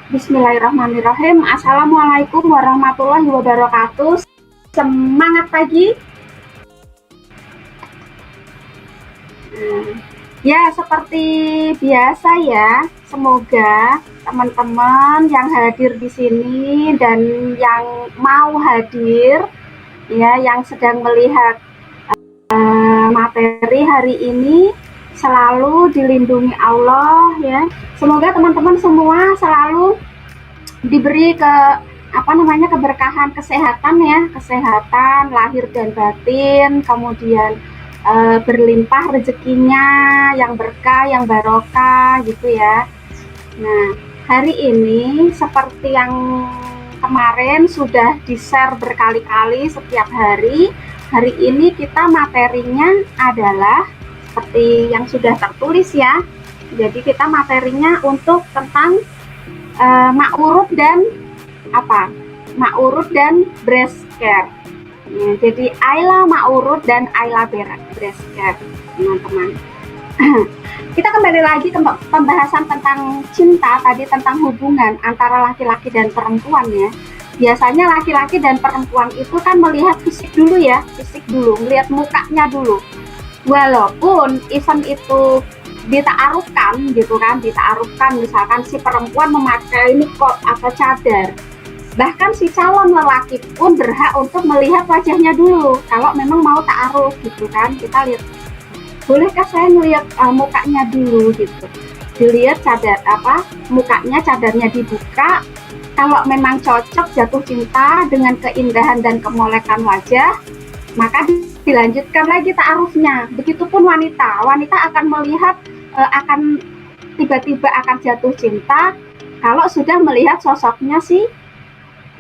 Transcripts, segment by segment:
Bismillahirrahmanirrahim. Assalamualaikum warahmatullahi wabarakatuh. Semangat pagi. Ya, seperti biasa ya. Semoga teman-teman yang hadir di sini dan yang mau hadir, ya, yang sedang melihat materi hari ini selalu dilindungi Allah ya. Semoga teman-teman semua selalu diberi keberkahan kesehatan ya, kesehatan lahir dan batin, kemudian berlimpah rezekinya yang berkah, yang barokah gitu ya. Nah, hari ini seperti yang kemarin sudah di-share berkali-kali setiap hari, hari ini kita materinya adalah seperti yang sudah tertulis ya. Jadi kita materinya untuk tentang ma'urud dan ma'urud dan breast care. Ya, jadi Ayla ma'urud dan Ayla breast care, teman-teman. Kita kembali lagi ke pembahasan tentang cinta tadi, tentang hubungan antara laki-laki dan perempuan ya. Biasanya laki-laki dan perempuan itu kan melihat fisik dulu ya, fisik dulu, melihat mukanya dulu. Walaupun event itu dita'arufkan gitu kan, dita'arufkan misalkan si perempuan memakai nikab atau cadar, bahkan si calon lelaki pun berhak untuk melihat wajahnya dulu kalau memang mau ta'aruf gitu kan. Kita lihat, bolehkah saya melihat mukanya dulu gitu, dilihat mukanya, cadarnya dibuka, kalau memang cocok, jatuh cinta dengan keindahan dan kemolekan wajah, maka dilanjutkan lagi ta'arufnya. Begitupun wanita akan melihat, akan tiba-tiba akan jatuh cinta kalau sudah melihat sosoknya si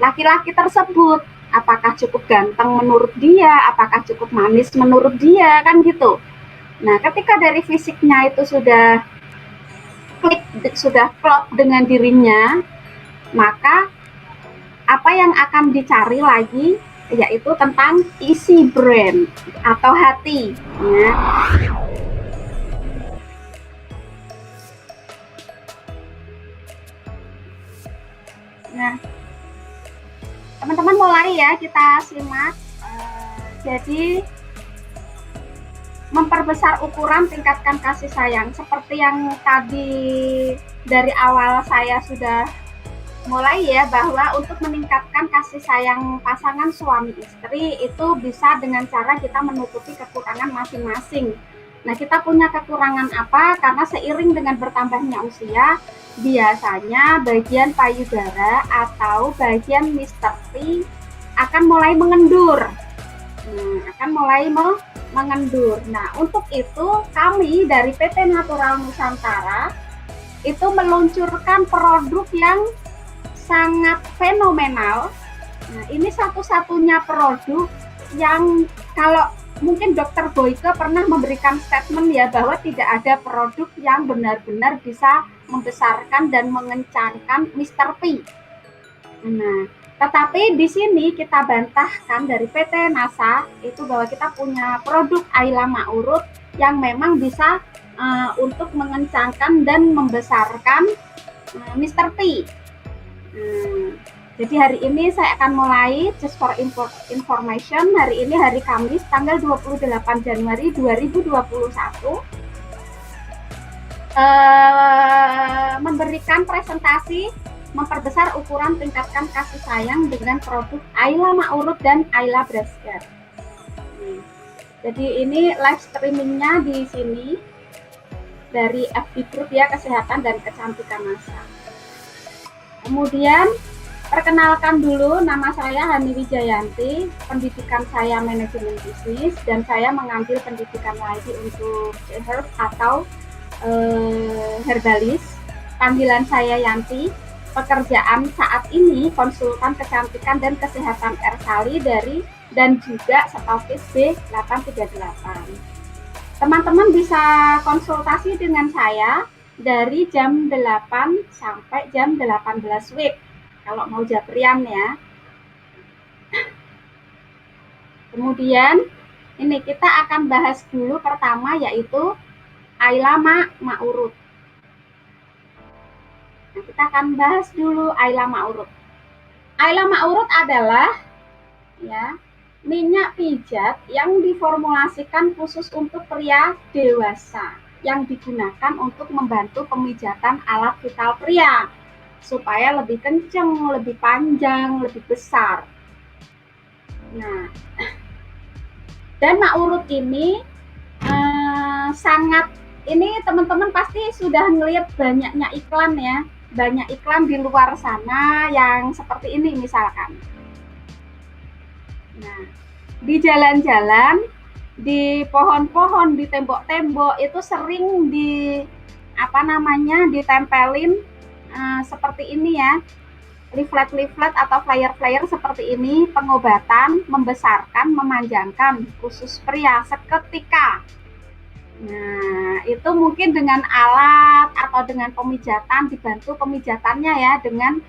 laki-laki tersebut. Apakah cukup ganteng menurut dia, apakah cukup manis menurut dia, kan gitu. Nah, ketika dari fisiknya itu sudah klik, sudah klop dengan dirinya, maka apa yang akan dicari lagi yaitu tentang isi brain atau hati ya. Nah, teman-teman mulai ya, kita simak. Jadi memperbesar ukuran, tingkatkan kasih sayang, seperti yang tadi dari awal saya sudah mulai ya, bahwa untuk meningkatkan kasih sayang pasangan suami istri itu bisa dengan cara kita menutupi kekurangan masing-masing. Nah, kita punya kekurangan apa? Karena seiring dengan bertambahnya usia, biasanya bagian payudara atau bagian Mr. T akan mulai mengendur. Mengendur. Nah, untuk itu kami dari PT Natural Nusantara itu meluncurkan produk yang sangat fenomenal. Nah, ini satu-satunya produk yang kalau mungkin Dokter Boyke pernah memberikan statement ya, bahwa tidak ada produk yang benar-benar bisa membesarkan dan mengencangkan Mr. P. Nah, tetapi di sini kita bantahkan dari PT NASA itu bahwa kita punya produk Ayla Ma'urud yang memang bisa untuk mengencangkan dan membesarkan Mr. P. Jadi hari ini saya akan mulai, just for information, hari ini hari Kamis tanggal 28 Januari 2021 memberikan presentasi memperbesar ukuran, tingkatkan kasih sayang dengan produk Ayla Ma'urud dan Ayla breast care. Jadi ini live streamingnya di sini dari FB Group ya, Kesehatan dan Kecantikan NASA. Kemudian perkenalkan dulu, nama saya Hani Wijayanti, pendidikan saya manajemen bisnis, dan saya mengambil pendidikan lagi untuk herb atau herbalis. Panggilan saya Yanti. Pekerjaan saat ini konsultan kecantikan dan kesehatan Ersali dan juga stokis B838. Teman-teman bisa konsultasi dengan saya dari jam 8 sampai jam 18 WIB kalau mau japrian ya. Kemudian ini kita akan bahas dulu pertama yaitu Ayla Ma'urud. Nah, kita akan bahas dulu Ayla Ma'urut. Ayla Ma'urut adalah ya minyak pijat yang diformulasikan khusus untuk pria dewasa yang digunakan untuk membantu pemijatan alat vital pria supaya lebih kenceng, lebih panjang, lebih besar. Nah, dan Ma'urut ini sangat, ini teman-teman pasti sudah ngelihat banyaknya iklan ya, banyak iklan di luar sana yang seperti ini misalkan. Nah, di jalan-jalan, di pohon-pohon, di tembok-tembok itu sering di apa namanya ditempelin seperti ini ya, leaflet-leaflet atau flyer-flyer seperti ini, pengobatan membesarkan, memanjangkan khusus pria seketika. Nah, itu mungkin dengan alat atau dengan pemijatan, dibantu pemijatannya ya dengan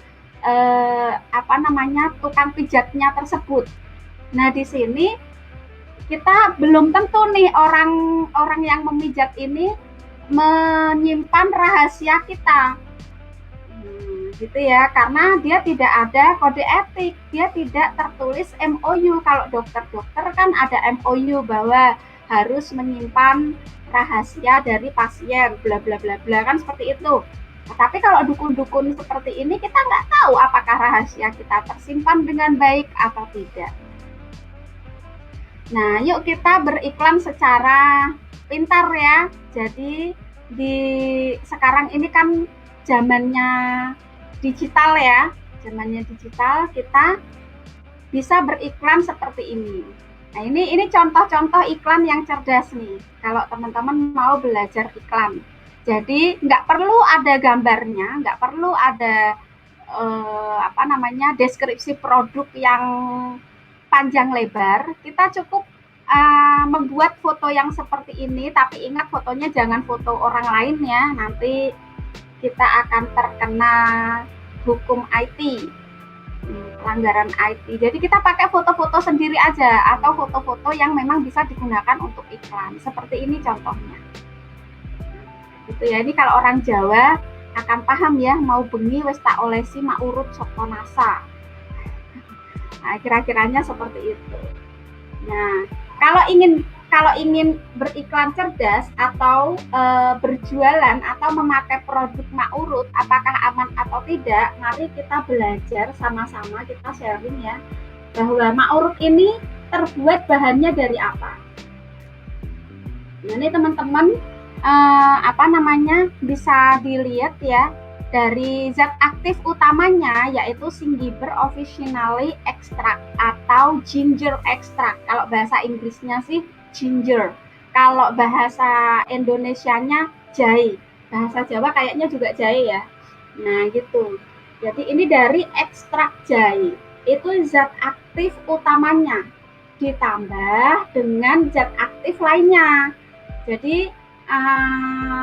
apa namanya tukang pijatnya tersebut. Nah, di sini kita belum tentu nih orang yang memijat ini menyimpan rahasia kita. Gitu ya, karena dia tidak ada kode etik, dia tidak tertulis MOU. Kalau dokter-dokter kan ada MOU bahwa harus menyimpan rahasia dari pasien, bla bla bla bla, kan seperti itu. Nah, tapi kalau dukun-dukun seperti ini kita nggak tahu apakah rahasia kita tersimpan dengan baik atau tidak. Nah, yuk kita beriklan secara pintar ya. Jadi di sekarang ini kan zamannya digital ya, zamannya digital, kita bisa beriklan seperti ini. Nah, ini contoh-contoh iklan yang cerdas nih, kalau teman-teman mau belajar iklan. Jadi nggak perlu ada gambarnya, nggak perlu ada apa namanya deskripsi produk yang panjang lebar. Kita cukup membuat foto yang seperti ini, tapi ingat fotonya jangan foto orang lain ya, nanti kita akan terkena hukum IT, pelanggaran IT. Jadi kita pakai foto-foto sendiri aja atau foto-foto yang memang bisa digunakan untuk iklan. Seperti ini contohnya. Gitu ya. Ini kalau orang Jawa akan paham ya, mau bengi wis tak olesi Ma'urut saka nasa. Nah, kira-kiranya seperti itu. Nah, kalau ingin beriklan cerdas atau berjualan atau memakai produk Ma'urut, apakah aman atau tidak, mari kita belajar sama-sama, kita sharing ya, bahwa Ma'urut ini terbuat bahannya dari apa. Nah, ini teman-teman apa namanya bisa dilihat ya, dari zat aktif utamanya yaitu Zingiber officinale extract atau ginger extract. Kalau bahasa Inggrisnya sih ginger, kalau bahasa Indonesianya jahe, bahasa Jawa kayaknya juga jahe ya. Nah gitu, jadi ini dari ekstrak jahe, itu zat aktif utamanya ditambah dengan zat aktif lainnya. Jadi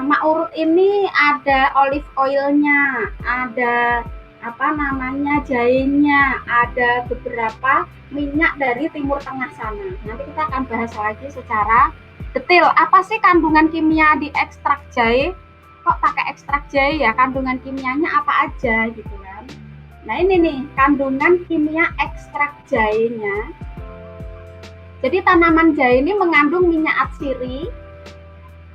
Ma'urut ini ada olive oilnya, ada apa namanya jahenya, ada beberapa minyak dari Timur Tengah sana. Nanti kita akan bahas lagi secara detail. Apa sih kandungan kimia di ekstrak jahe? Kok pakai ekstrak jahe ya? Kandungan kimianya apa aja gitu kan? Nah ini nih kandungan kimia ekstrak jahenya. Jadi tanaman jahe ini mengandung minyak atsiri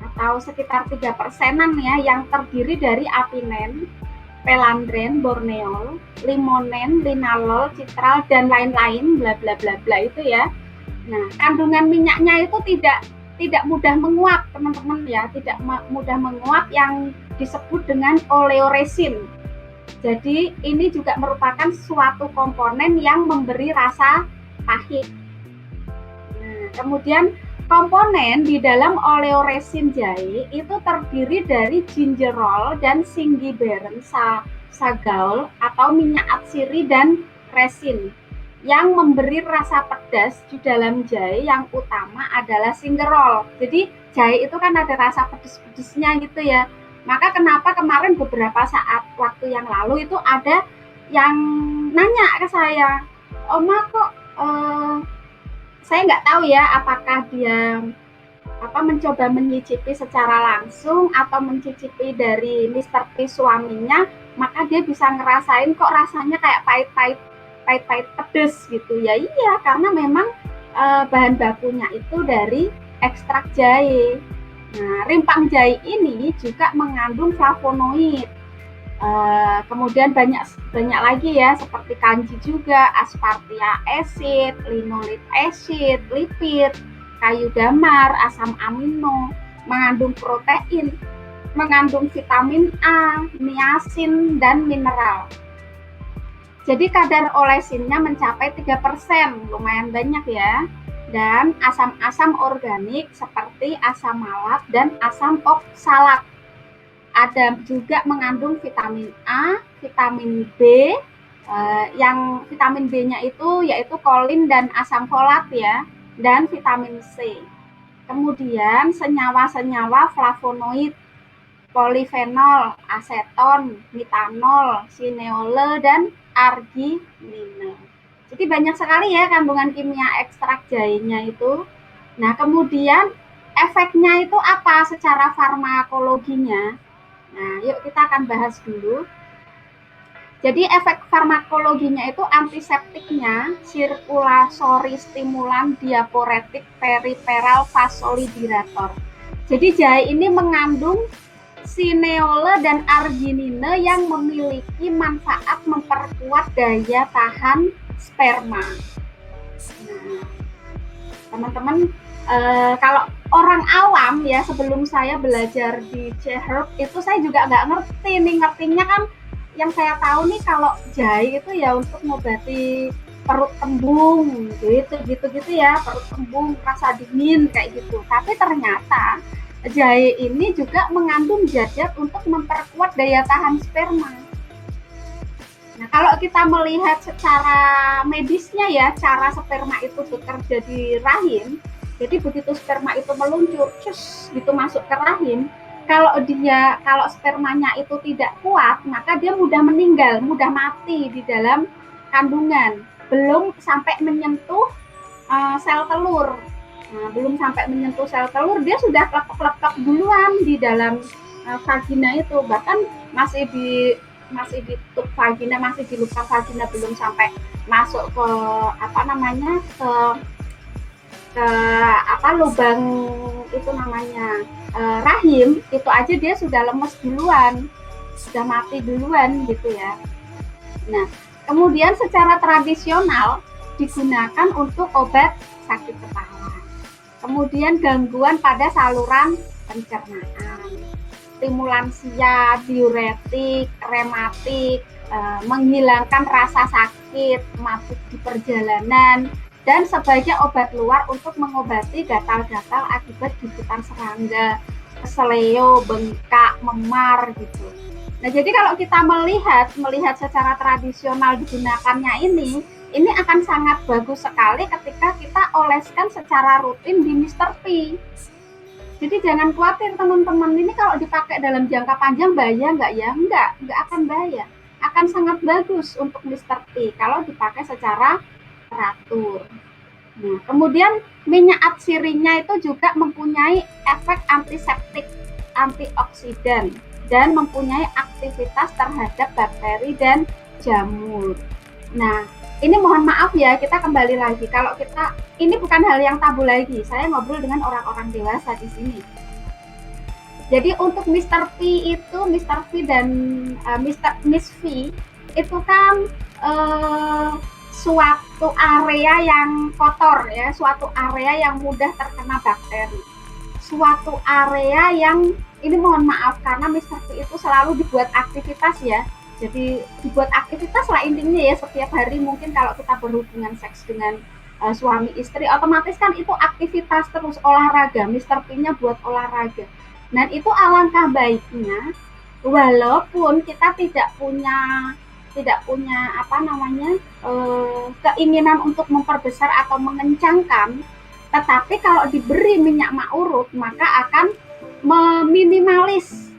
atau sekitar 3%-an ya, yang terdiri dari apinen, pelandren, borneol, limonen, linalol, citral dan lain-lain bla bla bla bla itu ya. Nah, kandungan minyaknya itu tidak mudah menguap, teman-teman ya, tidak mudah menguap yang disebut dengan oleoresin. Jadi, ini juga merupakan suatu komponen yang memberi rasa pahit. Nah, kemudian komponen di dalam oleoresin jahe itu terdiri dari gingerol dan zingiberin sagaol atau minyak atsiri dan resin. Yang memberi rasa pedas di dalam jahe yang utama adalah zingerol. Jadi jahe itu kan ada rasa pedes-pedesnya gitu ya. Maka kenapa kemarin beberapa saat waktu yang lalu itu ada yang nanya ke saya, Oma kok saya nggak tahu ya apakah dia mencoba menyicipi secara langsung atau mencicipi dari Mr. P suaminya, maka dia bisa ngerasain kok rasanya kayak pahit-pahit pedes gitu ya. Iya, karena memang bahan bakunya itu dari ekstrak jahe. Nah, rimpang jahe ini juga mengandung flavonoid. Kemudian banyak banyak lagi ya, seperti kanji juga, aspartia acid, linoleic acid, lipid, kayu damar, asam amino, mengandung protein, mengandung vitamin A, niacin, dan mineral. Jadi kadar olesinnya mencapai 3%, lumayan banyak ya. Dan asam-asam organik seperti asam malat dan asam oksalat. Ada juga mengandung vitamin A, vitamin B, yang vitamin B-nya itu yaitu kolin dan asam folat ya, dan vitamin C. Kemudian senyawa-senyawa flavonoid, polifenol, aseton, metanol, sineole, dan arginine. Jadi banyak sekali ya kandungan kimia ekstrak jahenya itu. Nah, kemudian efeknya itu apa secara farmakologinya? Nah, yuk kita akan bahas dulu. Jadi efek farmakologinya itu antiseptiknya, sirkulatory stimulan, diaporetik, periferal, vasodilatator. Jadi jahe ini mengandung sineole dan arginine yang memiliki manfaat memperkuat daya tahan sperma. Nah, teman-teman, kalau orang awam ya, sebelum saya belajar di C-Herb itu saya juga nggak ngerti nih, ngertinya kan yang saya tahu nih kalau jahe itu ya untuk mengobati perut kembung gitu ya, perut kembung, rasa dingin kayak gitu. Tapi ternyata jahe ini juga mengandung zat-zat untuk memperkuat daya tahan sperma. Nah, kalau kita melihat secara medisnya ya, cara sperma itu bekerja di rahim, jadi begitu sperma itu meluncur, gitu masuk ke rahim, kalau spermanya itu tidak kuat, maka dia mudah meninggal, mudah mati di dalam kandungan. Belum sampai menyentuh sel telur. Nah, belum sampai menyentuh sel telur, dia sudah klepak-klepak duluan di dalam vagina itu. Bahkan masih di tub vagina, masih di lubang vagina, belum sampai masuk ke lubang itu namanya rahim, itu aja dia sudah lemes duluan, sudah mati duluan gitu ya. Nah, kemudian secara tradisional digunakan untuk obat sakit kepala, kemudian gangguan pada saluran pencernaan, stimulansia, diuretik, rematik, menghilangkan rasa sakit, mabuk di perjalanan, dan sebagai obat luar untuk mengobati gatal-gatal akibat gigitan serangga, keseleo, bengkak, memar gitu. Nah, jadi kalau kita melihat secara tradisional digunakannya ini akan sangat bagus sekali ketika kita oleskan secara rutin di Mr. P. Jadi jangan khawatir teman-teman, ini kalau dipakai dalam jangka panjang bahaya nggak ya? Nggak akan bahaya. Akan sangat bagus untuk Mr. P kalau dipakai secara teratur. Nah, kemudian minyak atsirinya itu juga mempunyai efek antiseptik, antioksidan, dan mempunyai aktivitas terhadap bakteri dan jamur. Nah, ini mohon maaf ya, kita kembali lagi. Kalau ini bukan hal yang tabu lagi. Saya ngobrol dengan orang-orang dewasa di sini. Jadi untuk Mr. P itu, Mr. P dan Miss V itu kan suatu area yang kotor ya, suatu area yang mudah terkena bakteri. Suatu area yang, ini mohon maaf karena Mr. P itu selalu dibuat aktivitas ya. Jadi dibuat aktivitas lah intinya ya, setiap hari mungkin kalau kita berhubungan seks dengan suami istri, otomatis kan itu aktivitas terus, olahraga. Mr. P-nya buat olahraga. Dan itu alangkah baiknya, walaupun kita tidak punya keinginan untuk memperbesar atau mengencangkan, tetapi kalau diberi minyak ma'urut maka akan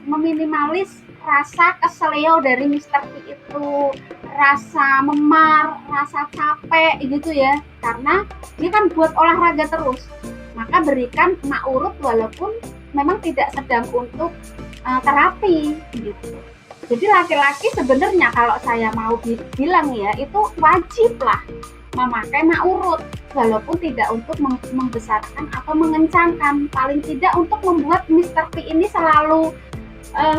meminimalis rasa keseleo dari Mr. P itu, rasa memar, rasa capek gitu ya, karena dia kan buat olahraga terus. maka berikan mak urut walaupun memang tidak sedang untuk terapi gitu. Jadi laki-laki sebenarnya kalau saya mau bilang ya, itu wajib lah memakai mak urut walaupun tidak untuk membesarkan atau mengencangkan, paling tidak untuk membuat Mr. P ini selalu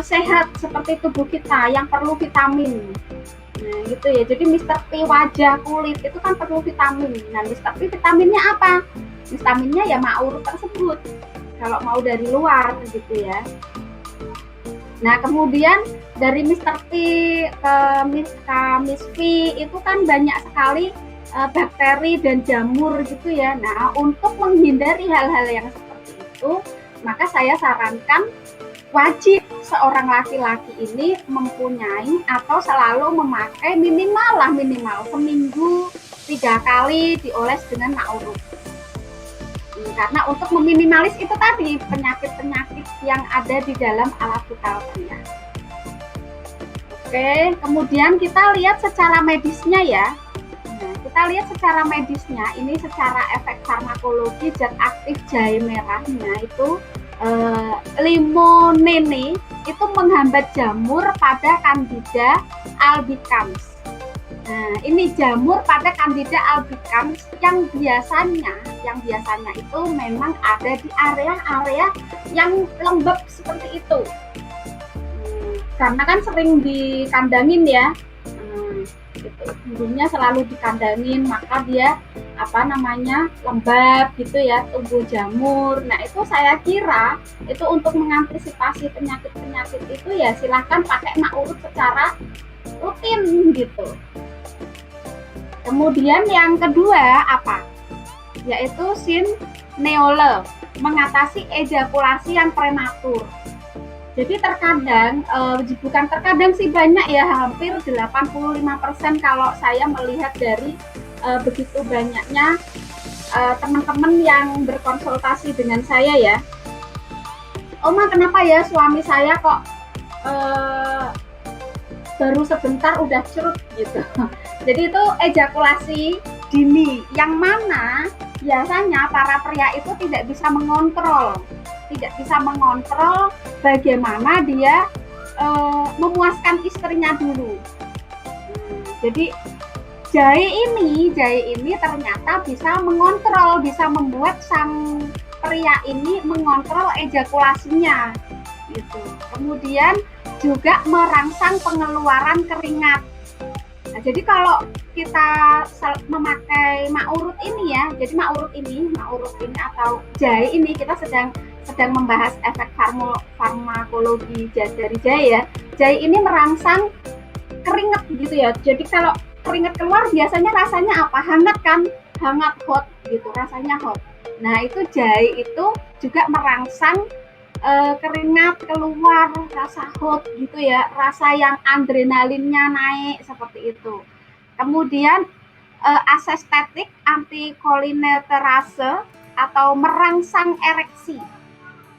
sehat seperti tubuh kita yang perlu vitamin. Nah gitu ya, jadi Mr. P wajah, kulit itu kan perlu vitamin. Nah Mr. P vitaminnya apa? Vitaminnya ya mak urut tersebut kalau mau dari luar gitu ya. Nah kemudian dari Mr. P ke Miss V itu kan banyak sekali bakteri dan jamur gitu ya. Nah untuk menghindari hal-hal yang seperti itu, maka saya sarankan wajib seorang laki-laki ini mempunyai atau selalu memakai minimal seminggu 3 kali dioles dengan mak urut. Karena untuk meminimalis itu tadi penyakit-penyakit yang ada di dalam alat vitalnya. Oke, kemudian kita lihat secara medisnya ya. Nah, kita lihat secara medisnya, ini secara efek farmakologi zat aktif jahe merah. Nah, itu limonene itu menghambat jamur pada Candida albicans. Nah, ini jamur pada Candida albicans yang biasanya itu memang ada di area-area yang lembab seperti itu. Karena kan sering dikandangin ya. Gitu. Bumbunya selalu dikandangin, maka dia lembab gitu ya, tumbuh jamur. Nah itu saya kira itu untuk mengantisipasi penyakit-penyakit itu ya silahkan pakai mak urut secara rutin gitu. Kemudian yang kedua apa? Yaitu sineole, mengatasi ejakulasi yang prematur. Jadi terkadang, bukan terkadang sih, banyak ya, hampir 85% kalau saya melihat dari begitu banyaknya teman-teman yang berkonsultasi dengan saya ya. Oma, kenapa ya suami saya kok baru sebentar udah curut gitu. Jadi itu ejakulasi dini, yang mana biasanya para pria itu tidak bisa mengontrol bagaimana dia memuaskan istrinya dulu. Jadi jahe ini ternyata bisa mengontrol, bisa membuat sang pria ini mengontrol ejakulasinya gitu. Kemudian juga merangsang pengeluaran keringat. Nah, jadi kalau kita memakai mak urut ini ya, jadi mak urut ini atau jahe ini, kita sedang membahas efek farmakologi dari jahe ya. Jahe ini merangsang keringat gitu ya. Jadi kalau keringat keluar biasanya rasanya apa? Hangat kan? Hangat, hot gitu, rasanya hot. Nah itu jahe itu juga merangsang keringat keluar, rasa hot gitu ya, rasa yang adrenalinnya naik seperti itu. Kemudian asestetik, antikolinesterase atau merangsang ereksi.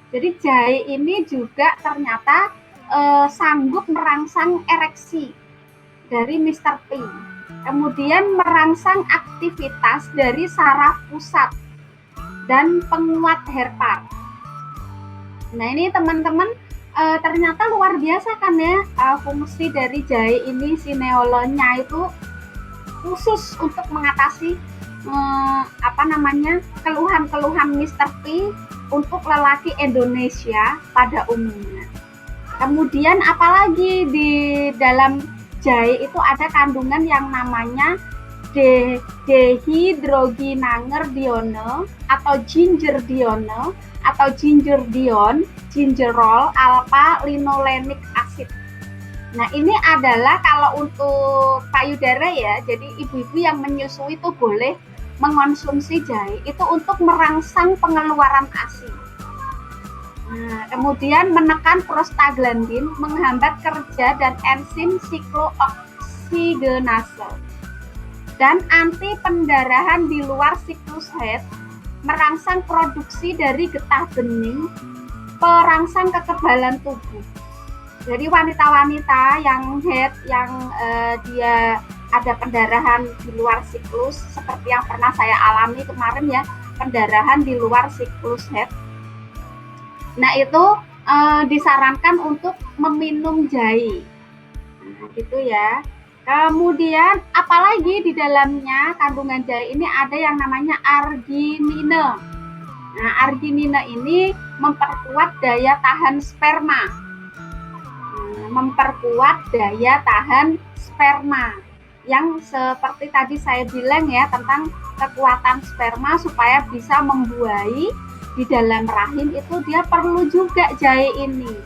Jadi jahe ini juga ternyata sanggup merangsang ereksi dari Mr. P. Kemudian merangsang aktivitas dari saraf pusat dan penguat herpar. Nah ini teman-teman ternyata luar biasa kan ya, fungsi dari jahe ini, sineolenya itu khusus untuk mengatasi keluhan-keluhan Mr. P untuk lelaki Indonesia pada umumnya. Kemudian apalagi di dalam jahe itu ada kandungan yang namanya dehydrogenangerdione atau gingerdione atau gingerdiol, alpha linolenic acid. Nah ini adalah kalau untuk payudara ya, jadi ibu-ibu yang menyusui itu boleh mengonsumsi jahe itu untuk merangsang pengeluaran ASI. Nah, kemudian menekan prostaglandin, menghambat kerja dan enzim siklooksidinase, dan anti pendarahan di luar siklus haid, merangsang produksi dari getah bening, perangsang kekebalan tubuh. Jadi wanita-wanita yang haid, yang dia ada pendarahan di luar siklus seperti yang pernah saya alami kemarin ya, pendarahan di luar siklus haid. Nah, itu disarankan untuk meminum jahe. Nah, gitu ya. Kemudian apalagi di dalamnya kandungan jahe ini ada yang namanya arginine. Nah, arginine ini memperkuat daya tahan sperma. Memperkuat daya tahan sperma. Yang seperti tadi saya bilang ya, tentang kekuatan sperma supaya bisa membuahi di dalam rahim, itu dia perlu juga jahe ini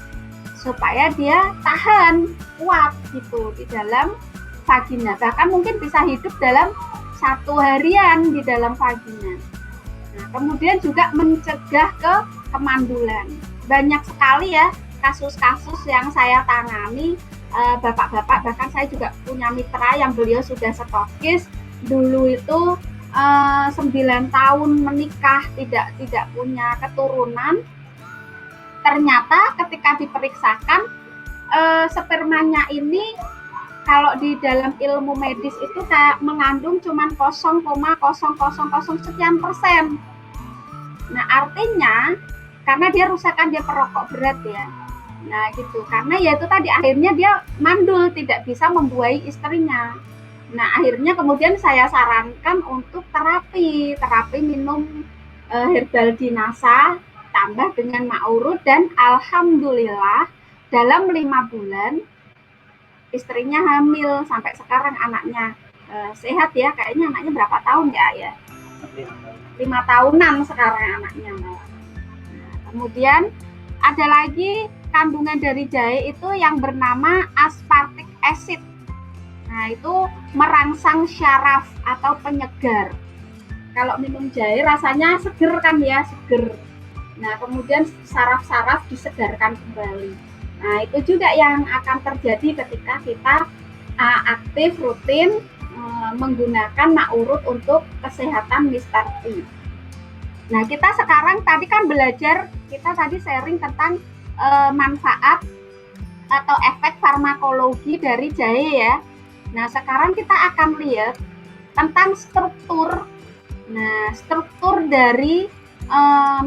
supaya dia tahan kuat gitu di dalam vagina, bahkan mungkin bisa hidup dalam 1 harian di dalam vagina. Nah, kemudian juga mencegah kemandulan. Banyak sekali ya kasus-kasus yang saya tangani, bapak-bapak, bahkan saya juga punya mitra yang beliau sudah stokis, dulu itu 9 tahun menikah tidak punya keturunan. Ternyata ketika diperiksakan spermanya ini kalau di dalam ilmu medis itu kayak mengandung cuma 0,000 sekian persen. Nah, artinya karena dia rusakan, dia perokok berat ya. Nah, gitu. Karena ya itu tadi akhirnya dia mandul, tidak bisa membuahi istrinya. Nah, akhirnya kemudian saya sarankan untuk terapi minum herbal dinasa tambah dengan ma'urut, dan alhamdulillah dalam 5 bulan istrinya hamil, sampai sekarang anaknya sehat ya. Kayaknya anaknya berapa tahun ya? 5 tahunan sekarang anaknya. Nah, kemudian ada lagi kandungan dari jahe itu yang bernama aspartic acid. Nah, itu merangsang syaraf atau penyegar. Kalau minum jahe rasanya seger kan ya, seger. Nah, kemudian saraf-saraf disegarkan kembali. Nah, itu juga yang akan terjadi ketika kita aktif rutin menggunakan ma'urut untuk kesehatan Mr. T. Nah, kita sekarang tadi kan belajar, kita tadi sharing tentang manfaat atau efek farmakologi dari jahe ya. Nah, sekarang kita akan lihat tentang struktur. Nah, struktur dari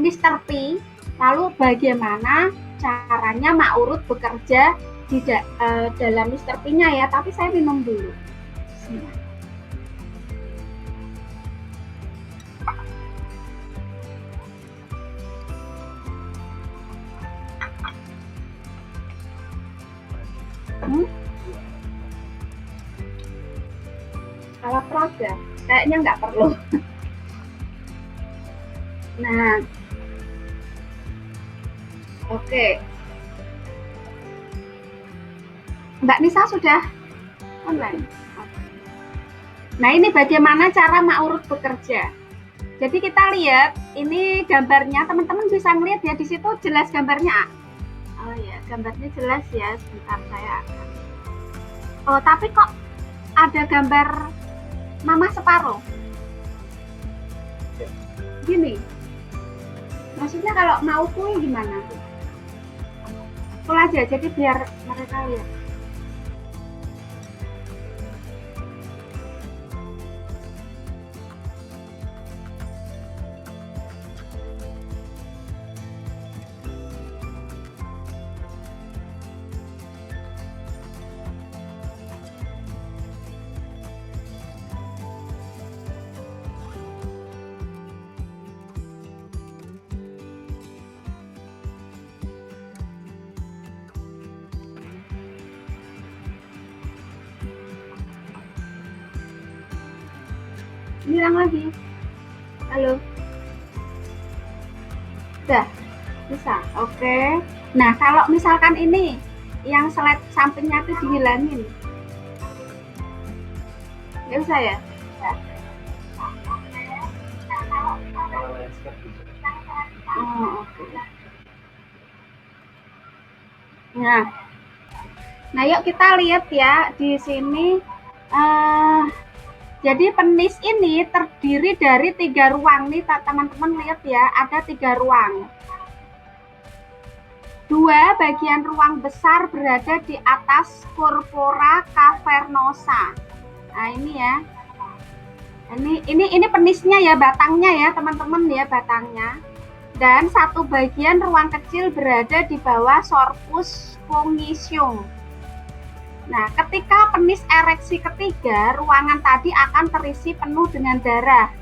Mr. P, lalu bagaimana caranya ma'urut bekerja di dalam Mr. P-nya ya. Tapi saya minum dulu. Bismillah. Kalau peraga, kayaknya nggak perlu. Nah, oke. Mbak Nisa sudah online. Nah, ini bagaimana cara ma'urut bekerja. Jadi kita lihat, ini gambarnya, teman-teman bisa ngelihat ya, di situ jelas gambarnya. Oh ya, gambarnya jelas ya, sebentar saya akan. Oh, tapi kok ada gambar mama separuh? Gini. Maksudnya kalau mau full gimana? Full aja, jadi biar mereka lihat. Bilang lagi. Halo. Udah bisa. Oke. Nah, kalau misalkan ini yang slide sampingnya itu dihilangin, nggak usah ya? Oh, oke. Nah, yuk kita lihat ya di sini. Jadi penis ini terdiri dari 3 ruang nih, teman-teman lihat ya, ada 3 ruang. 2 bagian ruang besar berada di atas corpora cavernosa. Nah, ini ya. Ini penisnya ya, batangnya ya teman-teman ya, batangnya. Dan satu bagian ruang kecil berada di bawah sorpus spongium. Nah, ketika penis ereksi ketiga, ruangan tadi akan terisi penuh dengan darah.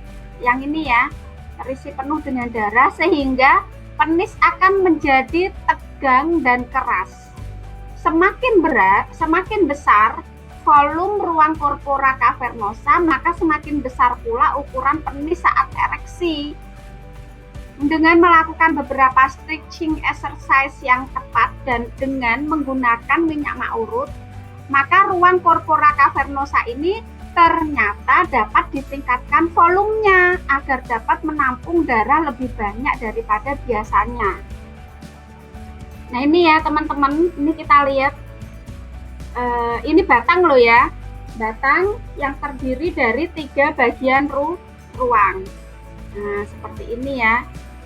Yang ini ya, terisi penuh dengan darah sehingga penis akan menjadi tegang dan keras. Semakin berat, semakin besar volume ruang corpora cavernosa, maka semakin besar pula ukuran penis saat ereksi. Dengan melakukan beberapa stretching exercise yang tepat dan dengan menggunakan minyak maurut, maka ruang corpora cavernosa ini ternyata dapat ditingkatkan volumenya agar dapat menampung darah lebih banyak daripada biasanya. Nah ini ya teman-teman, ini kita lihat, ini batang loh ya, batang yang terdiri dari 3 bagian ruang. Nah seperti ini ya.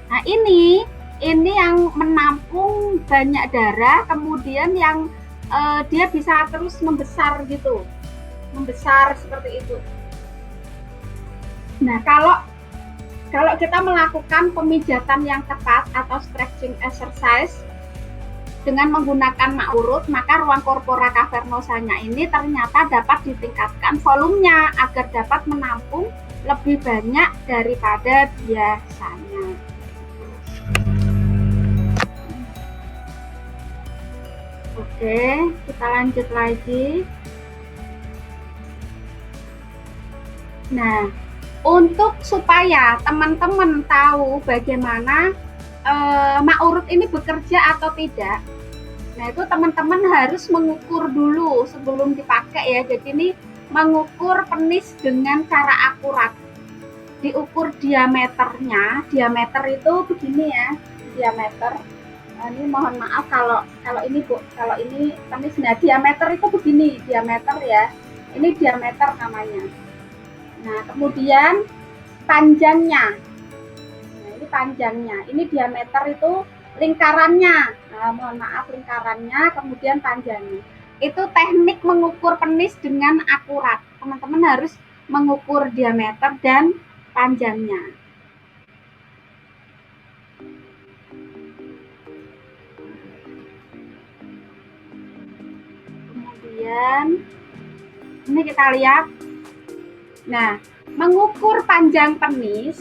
Nah ini yang menampung banyak darah, kemudian yang dia bisa terus membesar gitu, membesar seperti itu. Nah kalau kita melakukan pemijatan yang tepat atau stretching exercise dengan menggunakan maurut, maka ruang corpora cavernosanya ini ternyata dapat ditingkatkan volumenya agar dapat menampung lebih banyak daripada biasanya. Oke, kita lanjut lagi. Nah, untuk supaya teman-teman tahu bagaimana maurut ini bekerja atau tidak, nah itu teman-teman harus mengukur dulu sebelum dipakai ya. Jadi ini mengukur penis dengan cara akurat. Diukur diameternya, diameter itu begini ya, diameter. Nah, ini mohon maaf kalau ini Bu, kalau ini penis. Nah, diameter itu begini, diameter ya. Ini diameter namanya. Nah, kemudian panjangnya. Nah, ini panjangnya. Ini diameter itu lingkarannya. Nah, mohon maaf, lingkarannya, kemudian panjangnya. Itu teknik mengukur penis dengan akurat. Teman-teman harus mengukur diameter dan panjangnya. Kemudian ini kita lihat. Nah, mengukur panjang penis.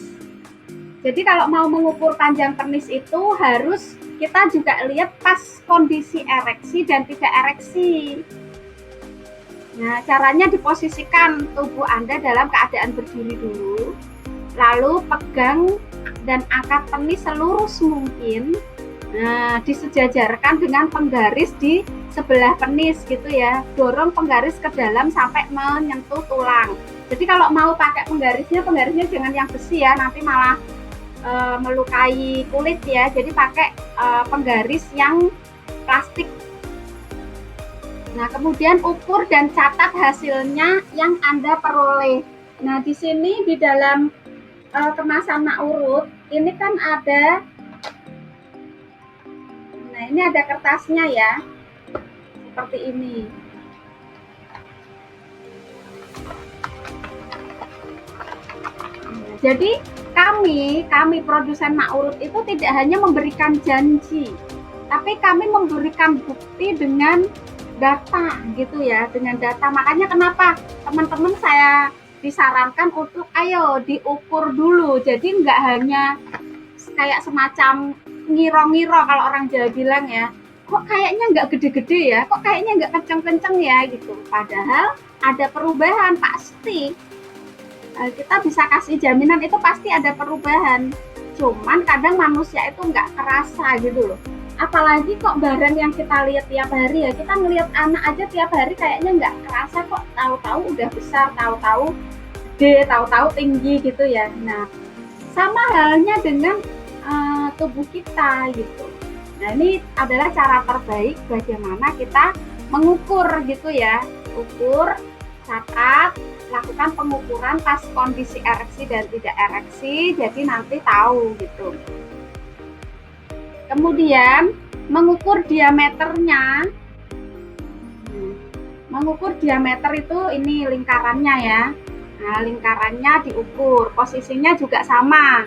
Jadi kalau mau mengukur panjang penis itu harus kita juga lihat pas kondisi ereksi dan tidak ereksi. Nah, caranya diposisikan tubuh Anda dalam keadaan berdiri dulu, lalu pegang dan angkat penis selurus mungkin. Nah, disejajarkan dengan penggaris di sebelah penis gitu ya. Dorong penggaris ke dalam sampai menyentuh tulang. Jadi kalau mau pakai penggarisnya jangan yang besi ya, nanti malah melukai kulit ya. Jadi pakai penggaris yang plastik. Nah, kemudian ukur dan catat hasilnya yang Anda peroleh. Nah, di sini di dalam kemasan maurut ini kan ada, nah ini ada kertasnya ya, seperti ini. Nah, jadi kami produsen maurut itu tidak hanya memberikan janji, tapi kami memberikan bukti dengan data gitu ya, dengan data. Makanya kenapa teman-teman saya disarankan untuk ayo diukur dulu. Jadi nggak hanya kayak semacam ngiro-ngiro kalau orang Jawa bilang ya, kok kayaknya nggak gede-gede ya, kok kayaknya nggak kenceng-kenceng ya gitu. Padahal ada perubahan pasti. Kita bisa kasih jaminan itu pasti ada perubahan. Cuman kadang manusia itu nggak kerasa gitu loh. Apalagi kok barang yang kita lihat tiap hari ya, kita ngelihat anak aja tiap hari kayaknya nggak kerasa kok, tahu-tahu udah besar, tahu-tahu gede, tahu-tahu tinggi gitu ya. Nah, sama halnya dengan tubuh kita gitu. Nah, ini adalah cara terbaik bagaimana kita mengukur gitu ya. Ukur, catat, lakukan pengukuran pas kondisi ereksi dan tidak ereksi, jadi nanti tahu gitu. Kemudian mengukur diameternya. Mengukur diameter itu ini lingkarannya ya. Nah, lingkarannya diukur, posisinya juga sama,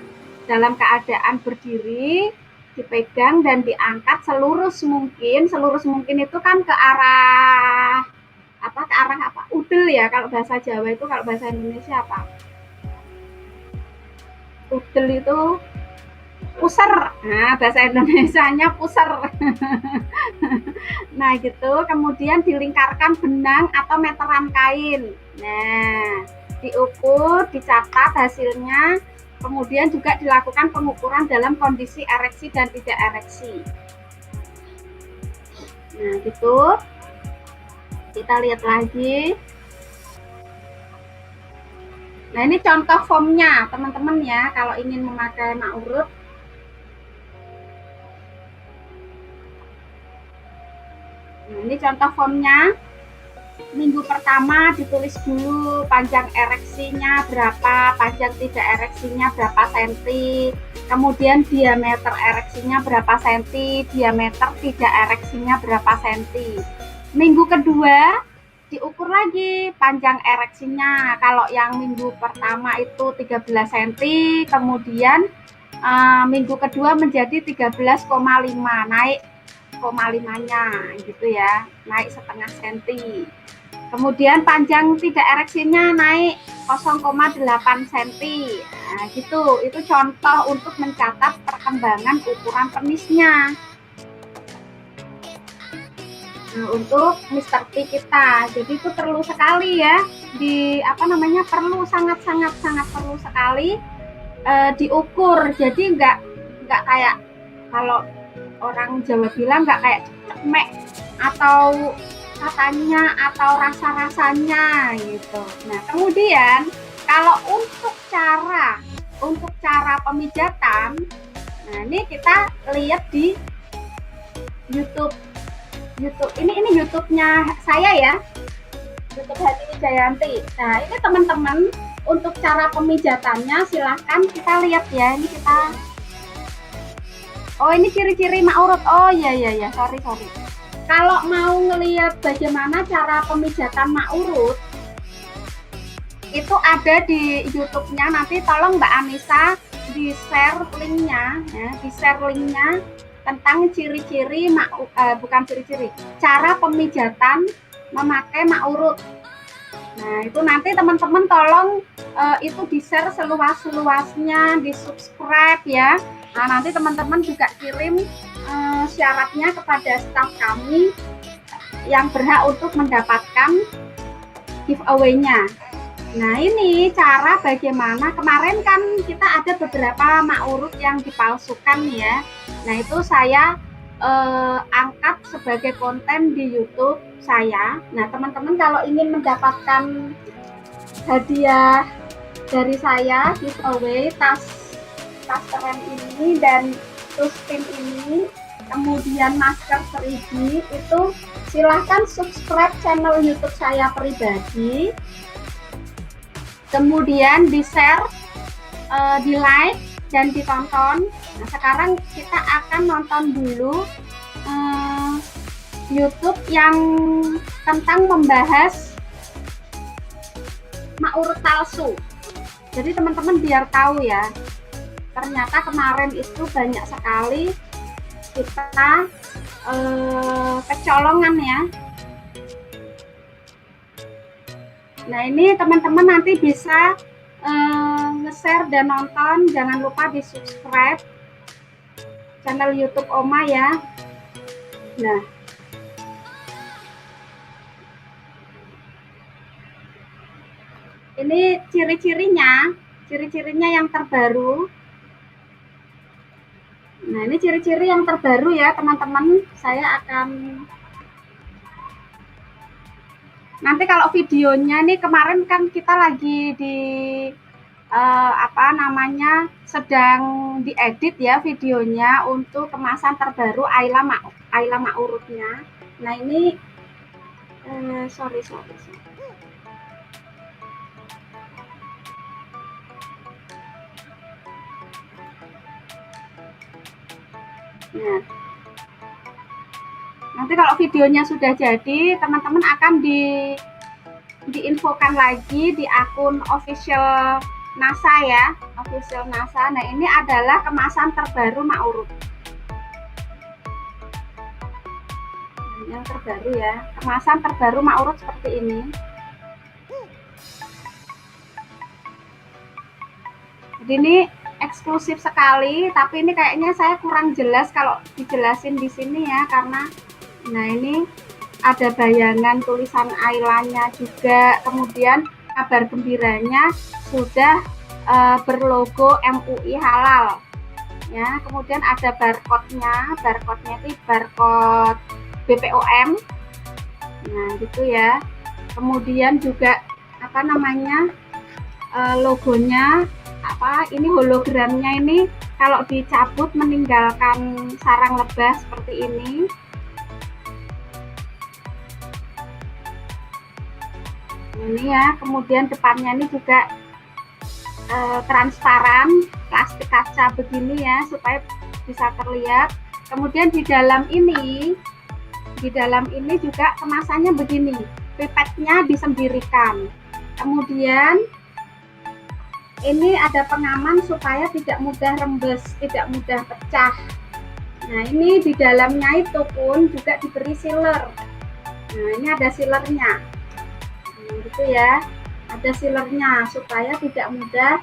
dalam keadaan berdiri, dipegang dan diangkat selurus mungkin. Selurus mungkin itu kan ke arah apa? Ke arah apa? Udel ya kalau bahasa Jawa itu, kalau bahasa Indonesia apa? Udel itu puser. Nah, bahasa Indonesianya puser. Nah, gitu. Kemudian dilingkarkan benang atau meteran kain. Nah, diukur, dicatat hasilnya. Kemudian juga dilakukan pengukuran dalam kondisi ereksi dan tidak ereksi. Nah, gitu. Kita lihat lagi. Nah, ini contoh formnya, teman-teman ya, kalau ingin memakai mak urut. Nah, ini contoh formnya. Minggu pertama ditulis dulu panjang ereksinya berapa, panjang tidak ereksinya berapa senti, kemudian diameter ereksinya berapa senti, diameter tidak ereksinya berapa senti. Minggu kedua diukur lagi panjang ereksinya. Kalau yang minggu pertama itu 13 cm, kemudian minggu kedua menjadi 13,5, naik 0,5-nya gitu ya, naik setengah senti. Kemudian panjang tidak ereksinya naik 0,8 cm. Nah, gitu. Itu contoh untuk mencatat perkembangan ukuran penisnya. Nah, untuk Mr. P kita. Jadi itu perlu sekali ya, perlu sangat perlu sekali diukur. Jadi nggak kayak kalau orang Jawa bilang, nggak kayak cemek atau katanya atau rasa-rasanya gitu. Nah, kemudian kalau untuk cara pemijatan, nah ini kita lihat di YouTube. Ini YouTube-nya saya ya, YouTube Hati Wijayanti. Nah, ini teman-teman, untuk cara pemijatannya silahkan kita lihat ya. Ini kita, oh ini ciri-ciri mak urut. Oh iya, sorry. Kalau mau ngelihat bagaimana cara pemijatan mak urut, itu ada di YouTube-nya. Nanti tolong Mbak Anissa di-share linknya, ya, di-share linknya tentang ciri-ciri bukan ciri-ciri, cara pemijatan memakai mak urut. Nah, itu nanti teman-teman tolong itu di-share seluas-luasnya, di-subscribe ya. Nah, nanti teman-teman juga kirim syaratnya kepada staf kami yang berhak untuk mendapatkan giveaway-nya. Nah, ini cara bagaimana, kemarin kan kita ada beberapa mak urut yang dipalsukan ya. Nah, itu saya angkat sebagai konten di YouTube saya. Nah, teman-teman kalau ingin mendapatkan hadiah dari saya, giveaway tas keren ini dan Tustin ini, kemudian masker 3D, itu silahkan subscribe channel YouTube saya pribadi, kemudian di-share, di-like, dan ditonton. Nah, sekarang kita akan nonton dulu YouTube yang tentang membahas mak urut palsu. Jadi teman-teman biar tahu ya, ternyata kemarin itu banyak sekali kita kecolongan ya. Nah, ini teman-teman nanti bisa nge-share dan nonton. Jangan lupa di subscribe channel YouTube Oma ya. Nah, ini ciri-cirinya yang terbaru. Nah, ini ciri-ciri yang terbaru ya teman-teman. Saya akan nanti, kalau videonya nih, kemarin kan kita lagi di sedang diedit ya videonya untuk kemasan terbaru Ayla mak urutnya. Nah, ini sorry. Nah, nanti kalau videonya sudah jadi, teman-teman akan diinfokan lagi di akun official NASA ya, official NASA. Nah, ini adalah kemasan terbaru Ma'urut. Yang terbaru ya, kemasan terbaru Ma'urut seperti ini. Jadi ini eksklusif sekali, tapi ini kayaknya saya kurang jelas kalau dijelasin di sini ya, karena nah ini ada bayangan tulisan Ayla-nya juga, kemudian kabar gembiranya sudah berlogo MUI halal ya, kemudian ada barcode-nya itu barcode BPOM, nah gitu ya, kemudian juga apa namanya logonya apa, ini hologramnya ini kalau dicabut meninggalkan sarang lebah seperti ini. Ini ya, kemudian depannya ini juga transparan, plastik kaca begini ya, supaya bisa terlihat. Kemudian di dalam ini juga kemasannya begini, pipetnya disembirikan. Kemudian ini ada pengaman supaya tidak mudah rembes, tidak mudah pecah. Nah, ini di dalamnya itu pun juga diberi sealer. Nah, ini ada sealernya. Gitu ya, ada sealernya supaya tidak mudah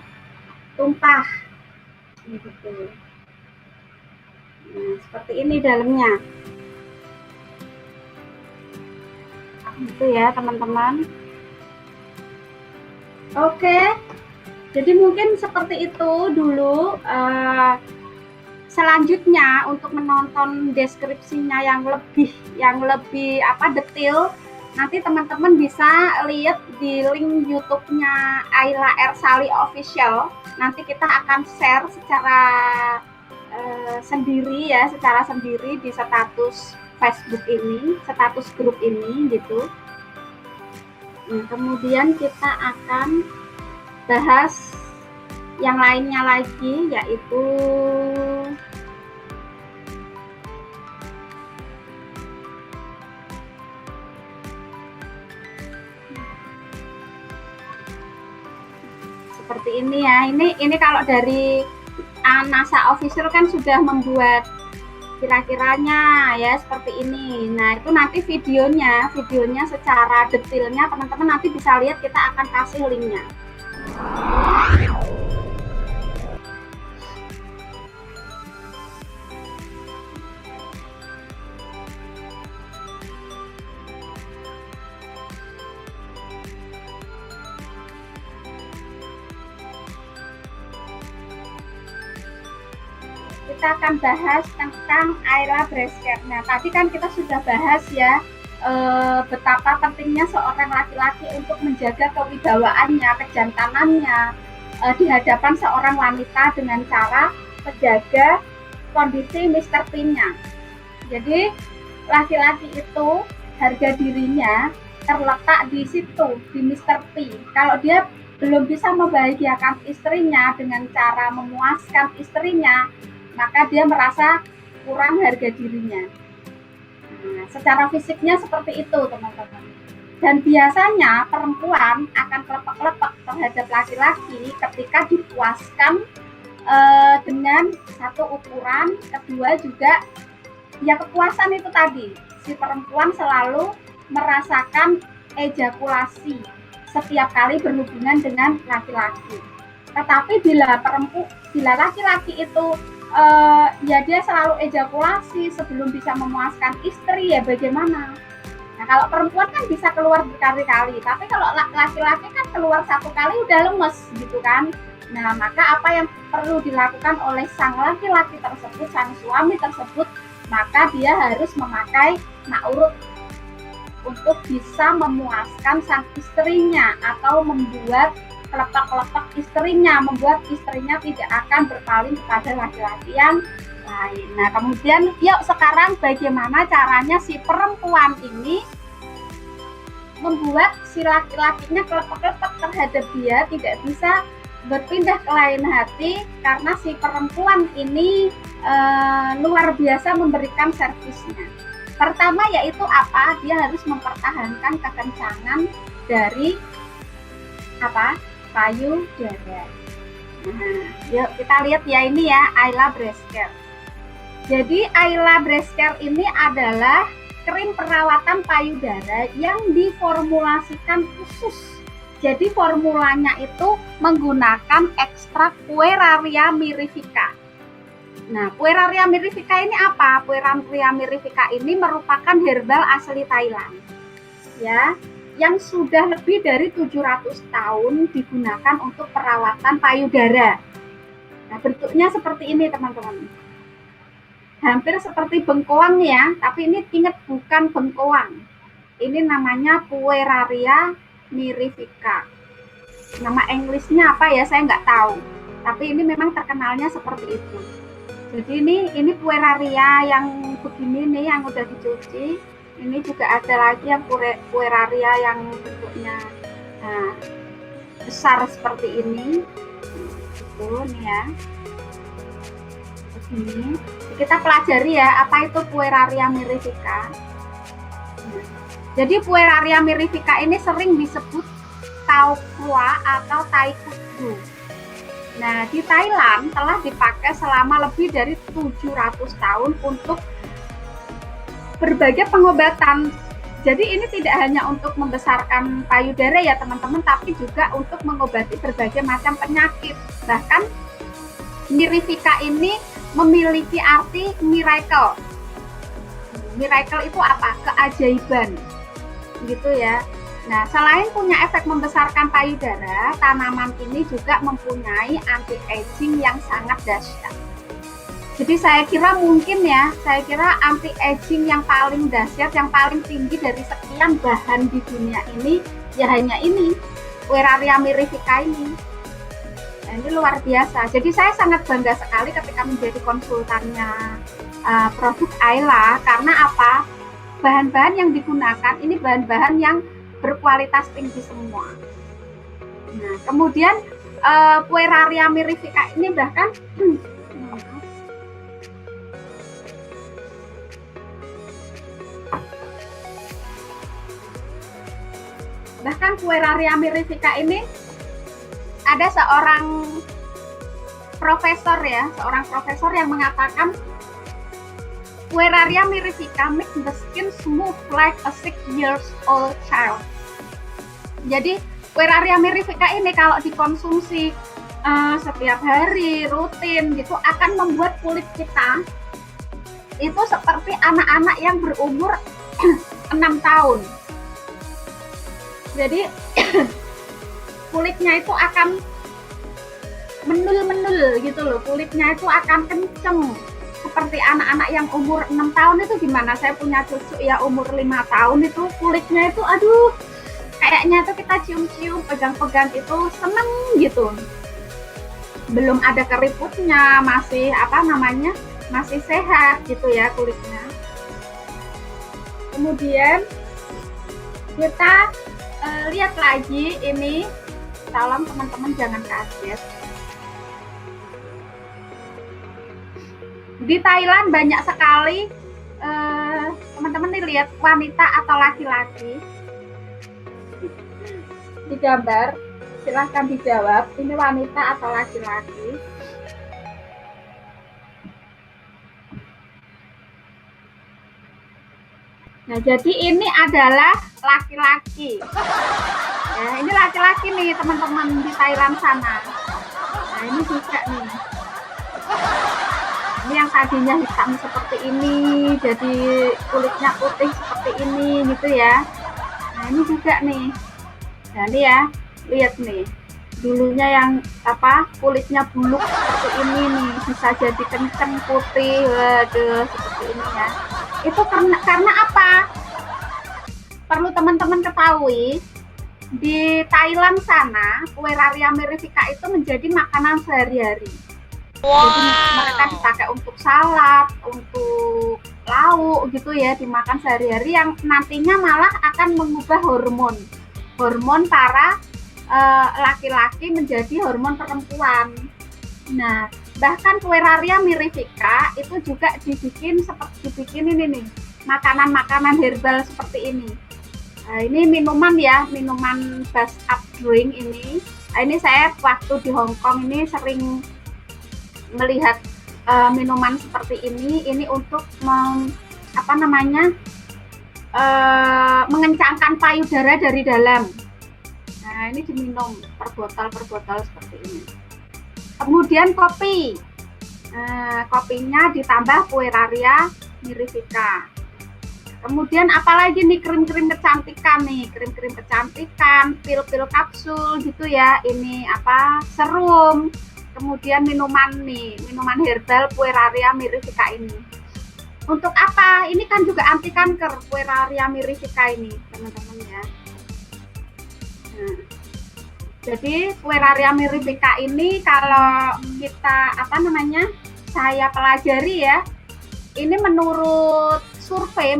tumpah gitu. Nah, seperti ini dalamnya gitu ya teman-teman. Oke, jadi mungkin seperti itu dulu. Selanjutnya untuk menonton deskripsinya yang lebih detail, nanti teman-teman bisa lihat di link YouTube-nya Ayla Ersali Official. Nanti kita akan share secara sendiri di status Facebook ini, status grup ini gitu. Nah, kemudian kita akan bahas yang lainnya lagi, yaitu seperti ini ya. Ini kalau dari NASA Official kan sudah membuat kira-kiranya ya seperti ini. Nah, itu nanti videonya secara detailnya teman-teman nanti bisa lihat, kita akan kasih linknya. Kita akan bahas tentang Ayla breast care. Nah, tadi kan kita sudah bahas ya betapa pentingnya seorang laki-laki untuk menjaga kewibawaannya, kejantanannya di hadapan seorang wanita dengan cara menjaga kondisi Mr. P-nya. Jadi laki-laki itu harga dirinya terletak di situ, di Mr. P. Kalau dia belum bisa membahagiakan istrinya dengan cara memuaskan istrinya, maka dia merasa kurang harga dirinya. Nah, secara fisiknya seperti itu teman-teman. Dan biasanya perempuan akan kelepek-kelepek terhadap laki-laki ketika dipuaskan dengan satu ukuran, kedua juga ya kepuasan itu tadi. Si perempuan selalu merasakan ejakulasi setiap kali berhubungan dengan laki-laki. Tetapi bila laki-laki itu ya dia selalu ejakulasi sebelum bisa memuaskan istri, ya bagaimana? Nah, kalau perempuan kan bisa keluar berkali-kali, tapi kalau laki-laki kan keluar satu kali udah lemes gitu kan. Nah, maka apa yang perlu dilakukan oleh sang laki-laki tersebut, sang suami tersebut, maka dia harus memakai Ma'urut untuk bisa memuaskan sang istrinya atau membuat kelepek-kelepek istrinya, membuat istrinya tidak akan berpaling kepada laki-laki yang lain. Nah, kemudian yuk sekarang bagaimana caranya si perempuan ini membuat si laki-lakinya kelepek-kelepek terhadap dia, tidak bisa berpindah ke lain hati, karena si perempuan ini luar biasa memberikan servisnya. Pertama yaitu apa? Dia harus mempertahankan kekencangan dari apa? Payudara. Nah, yuk kita lihat ya, ini ya Ayla Breast Care. Jadi Ayla Breast Care ini adalah krim perawatan payudara yang diformulasikan khusus. Jadi formulanya itu menggunakan ekstrak Pueraria mirifica. Nah, Pueraria mirifica ini apa? Pueraria mirifica ini merupakan herbal asli Thailand. Ya, yang sudah lebih dari 700 tahun digunakan untuk perawatan payudara. Nah, bentuknya seperti ini teman-teman. Hampir seperti bengkoang ya, tapi ini ingat bukan bengkoang. Ini namanya Pueraria mirifica. Nama Inggrisnya apa ya, saya nggak tahu. Tapi ini memang terkenalnya seperti itu. Jadi ini Pueraria yang begini nih, yang udah dicuci. Ini juga ada lagi yang Pueraria yang bentuknya besar seperti ini. Itu nih ya. Begini. Kita pelajari ya, apa itu Pueraria mirifica. Jadi Pueraria mirifica ini sering disebut Tau Krua atau Tai Kudu. Nah, di Thailand telah dipakai selama lebih dari 700 tahun untuk berbagai pengobatan. Jadi ini tidak hanya untuk membesarkan payudara ya teman-teman, tapi juga untuk mengobati berbagai macam penyakit. Bahkan mirifica ini memiliki arti miracle. Miracle itu apa? Keajaiban. Gitu ya. Nah, selain punya efek membesarkan payudara, tanaman ini juga mempunyai anti-aging yang sangat dahsyat. Jadi saya kira anti-aging yang paling dahsyat, yang paling tinggi dari sekian bahan di dunia ini, ya hanya ini, Pueraria mirifica ini. Nah, ini luar biasa. Jadi saya sangat bangga sekali ketika menjadi konsultannya produk Ayla, karena apa? Bahan-bahan yang digunakan ini bahan-bahan yang berkualitas tinggi semua. Nah, kemudian Pueraria mirifica ini bahkan Pueraria mirifica ini ada seorang profesor yang mengatakan Pueraria mirifica make the skin smooth like a 6-year-old child. Jadi Pueraria mirifica ini kalau dikonsumsi setiap hari rutin gitu akan membuat kulit kita itu seperti anak-anak yang berumur 6 tahun. Jadi kulitnya itu akan menul gitu loh, kulitnya itu akan kenceng seperti anak-anak yang umur 6 tahun itu. Gimana, saya punya cucu ya umur 5 tahun itu kulitnya itu aduh, kayaknya itu kita cium-cium, pegang-pegang itu seneng gitu, belum ada keriputnya, masih masih sehat gitu ya kulitnya. Kemudian kita lihat lagi ini, tolong teman-teman jangan kaget. Di Thailand banyak sekali teman-teman nih, lihat wanita atau laki-laki di gambar, silahkan dijawab ini wanita atau laki-laki. Nah, jadi ini adalah laki-laki. Ya, ini laki-laki nih teman-teman di Thailand sana. Nah, ini juga nih. Ini yang tadinya hitam seperti ini, jadi kulitnya putih seperti ini gitu ya. Nah, ini juga nih. Nah, ini ya, lihat nih. Dulunya yang kulitnya buluk seperti ini nih, bisa jadi kenceng putih, waduh, seperti ini ya. Itu karena apa? Perlu teman-teman ketahui, di Thailand sana Pueraria mirifica itu menjadi makanan sehari-hari. Wow. Jadi mereka dipakai untuk salad, untuk lauk gitu ya, dimakan sehari-hari, yang nantinya malah akan mengubah hormon para laki-laki menjadi hormon perempuan. Nah, bahkan Pueraria mirifica itu juga dibikin ini nih, makanan-makanan herbal seperti ini. Nah, ini minuman ya, minuman bus up drink ini. Nah, ini saya waktu di Hong Kong ini sering melihat minuman seperti ini. Ini untuk mengencangkan payudara dari dalam. Nah, ini diminum per botol seperti ini. Kemudian kopi. Nah, kopinya ditambah Pueraria mirifica. Kemudian apalagi nih, krim-krim kecantikan nih, krim-krim kecantikan, pil-pil kapsul gitu ya. Ini serum. Kemudian minuman nih, minuman herbal Pueraria mirifica ini. Untuk apa? Ini kan juga anti kanker Pueraria mirifica ini, teman-teman ya. Nah, jadi Pueraria mirifica ini kalau kita saya pelajari ya, ini menurut survei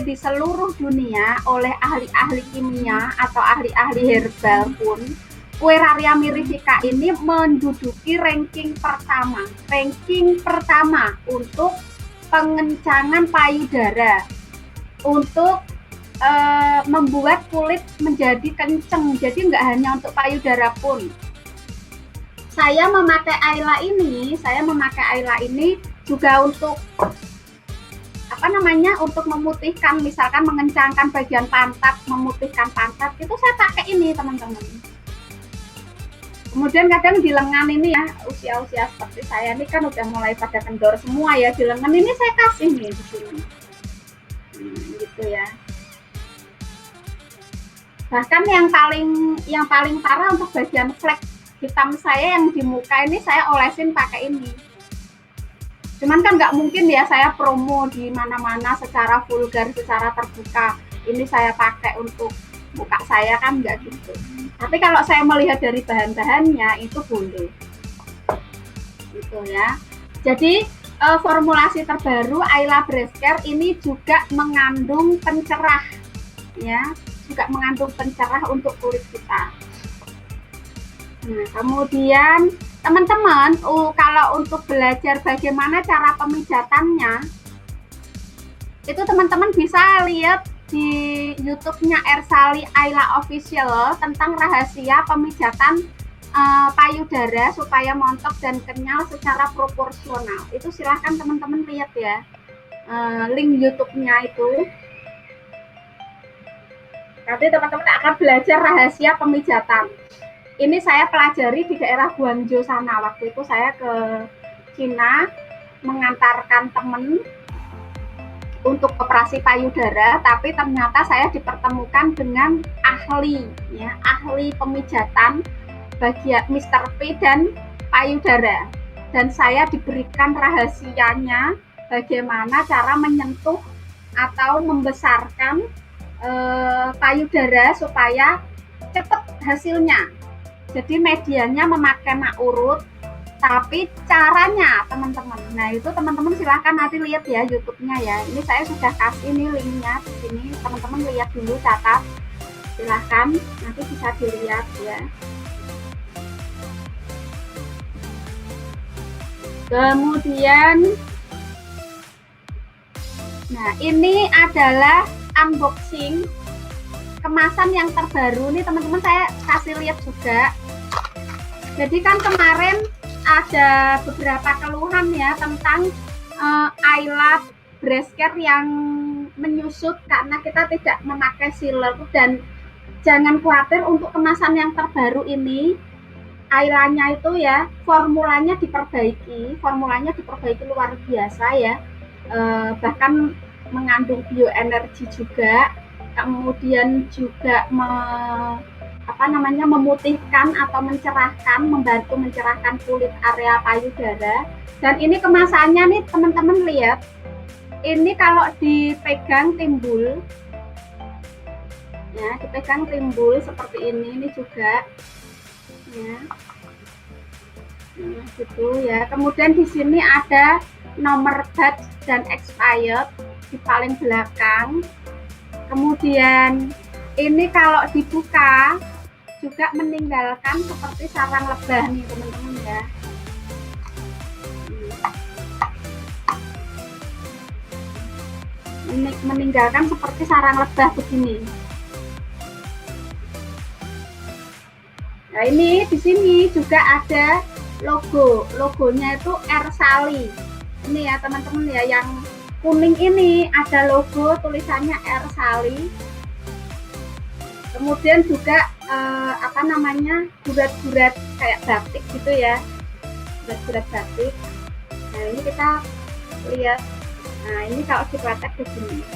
di seluruh dunia oleh ahli-ahli kimia atau ahli-ahli herbal pun, Pueraria mirifica ini menduduki ranking pertama untuk pengencangan payudara, untuk membuat kulit menjadi kenceng. Jadi nggak hanya untuk payudara pun. Saya memakai Ayla ini juga untuk untuk memutihkan, misalkan mengencangkan bagian pantat, memutihkan pantat, itu saya pakai ini, teman-teman. Kemudian kadang di lengan ini ya, usia-usia seperti saya ini kan udah mulai pada kendor semua ya, di lengan ini saya kasih nih di sini. Gitu ya. Bahkan yang paling parah untuk bagian flek hitam saya yang di muka ini, saya olesin pakai ini. Cuman kan nggak mungkin ya saya promo di mana-mana secara vulgar, secara terbuka. Ini saya pakai untuk muka saya, kan nggak gitu. Tapi kalau saya melihat dari bahan-bahannya itu boleh. Gitu ya. Jadi formulasi terbaru Ayla Breast Care ini juga mengandung pencerah ya, juga mengandung pencerah untuk kulit kita. Nah, kemudian teman-teman, kalau untuk belajar bagaimana cara pemijatannya, itu teman-teman bisa lihat di YouTube-nya Ersali Ayla Official tentang rahasia pemijatan payudara supaya montok dan kenyal secara proporsional. Itu silahkan teman-teman lihat ya, link YouTube-nya itu. Nanti teman-teman akan belajar rahasia pemijatan. Ini saya pelajari di daerah Guangzhou sana. Waktu itu saya ke Cina mengantarkan teman untuk operasi payudara, tapi ternyata saya dipertemukan dengan ahli pemijatan bagian Mr. P dan payudara. Dan saya diberikan rahasianya bagaimana cara menyentuh atau membesarkan payudara supaya cepat hasilnya. Jadi medianya memakai mak urut, tapi caranya teman-teman. Nah, itu teman-teman silahkan nanti lihat ya YouTube-nya ya. Ini saya sudah kasih nih linknya di sini. Teman-teman lihat dulu, catat. Silahkan nanti bisa dilihat ya. Kemudian, nah ini adalah unboxing kemasan yang terbaru nih teman-teman, saya kasih lihat juga. Jadi kan kemarin ada beberapa keluhan ya tentang Ayla Breast Care yang menyusut karena kita tidak memakai sealer. Dan jangan khawatir, untuk kemasan yang terbaru ini Aylanya itu ya formulanya diperbaiki luar biasa ya, bahkan mengandung bioenergi juga. Kemudian juga memutihkan atau mencerahkan, membantu mencerahkan kulit area payudara. Dan ini kemasannya nih teman-teman lihat, ini kalau dipegang timbul ya, seperti ini juga ya. Nah, gitu ya. Kemudian di sini ada nomor batch dan expired di paling belakang. Kemudian ini kalau dibuka juga meninggalkan seperti sarang lebah nih teman-teman ya. Ini meninggalkan seperti sarang lebah begini. Nah, ini di sini juga ada logonya itu Ersali. Ini ya teman-teman ya, yang kuning ini ada logo tulisannya Ersali. Kemudian juga burat-burat kayak batik gitu ya, burat-burat batik. Nah, ini kita lihat. Nah, ini kalau dipletek begini.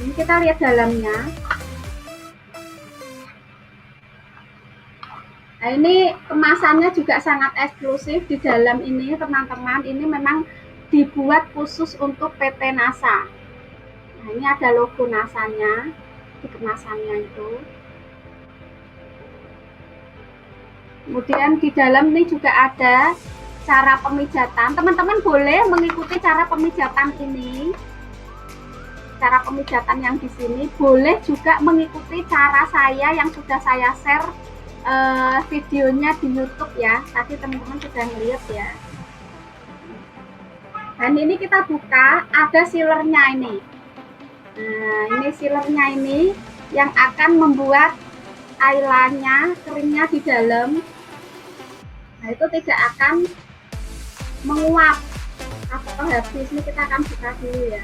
Ini kita lihat dalamnya. Nah, ini kemasannya juga sangat eksklusif. Di dalam ini teman-teman, ini memang dibuat khusus untuk PT NASA. Nah, ini ada logo NASA-nya di kemasannya itu. Kemudian di dalam ini juga ada cara pemijatan. Teman-teman boleh mengikuti cara pemijatan ini. Cara pemijatan yang di sini, boleh juga mengikuti cara saya yang sudah saya share videonya di YouTube ya. Tadi teman-teman sudah melihat ya. Dan ini kita buka, ada sealernya ini. Nah, ini sealernya ini yang akan membuat Ayla-nya, keringnya di dalam. Nah, itu tidak akan menguap atau habis. Ini kita akan buka dulu ya.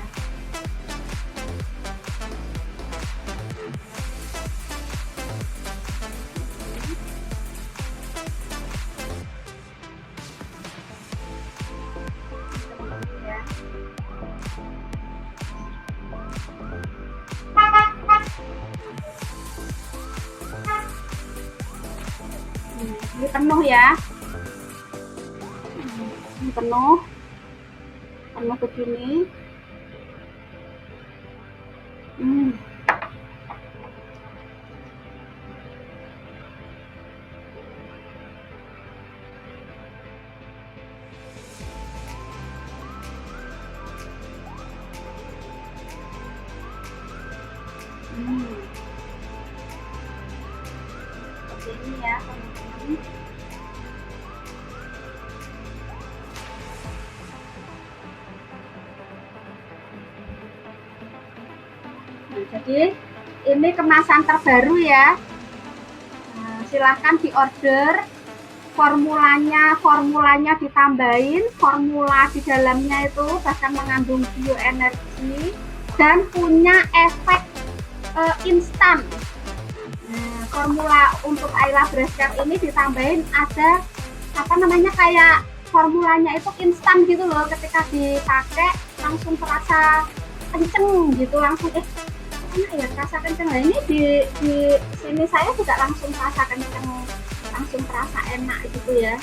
Ini penuh ya, ini penuh begini. Seperti ini ya teman-teman. Nah, jadi ini kemasan terbaru ya. Nah, silahkan diorder. Formulanya ditambahin, formula di dalamnya itu bahkan mengandung bioenergi dan punya efek instan. Nah, formula untuk Ayla Breast Care ini ditambahin ada kayak formulanya itu instan gitu loh, ketika dipakai langsung terasa kenceng gitu, langsung ya terasa kenceng. Nah, ini di sini saya juga langsung terasa kenceng, langsung terasa enak gitu ya.